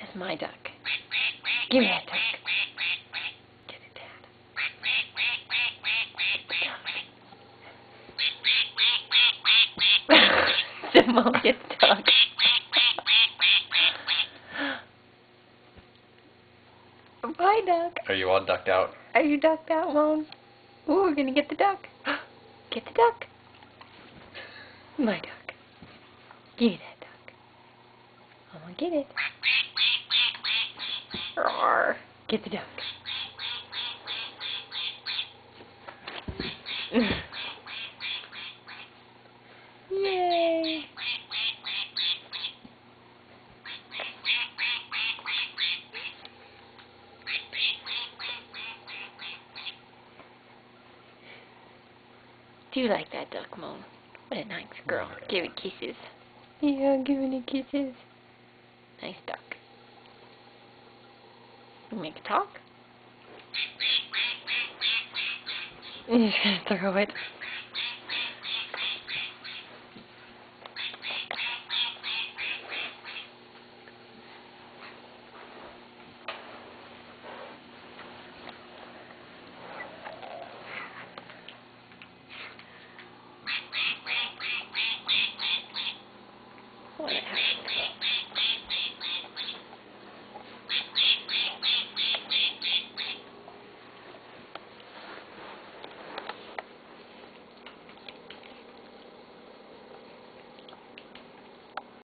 That's my duck. Give me that duck. Get it, Dad. Simone gets duck. Bye, duck. Are you all ducked out? Are you ducked out, Moan? Ooh, we're gonna get the duck. Get the duck. My duck. Give me that duck. I'm gonna get it. Roar. Get the duck. Yay. Do you like that duck, Moan? What a nice girl. Give it kisses. Yeah, giving it kisses. Nice duck. You make it talk? You're just gonna throw it.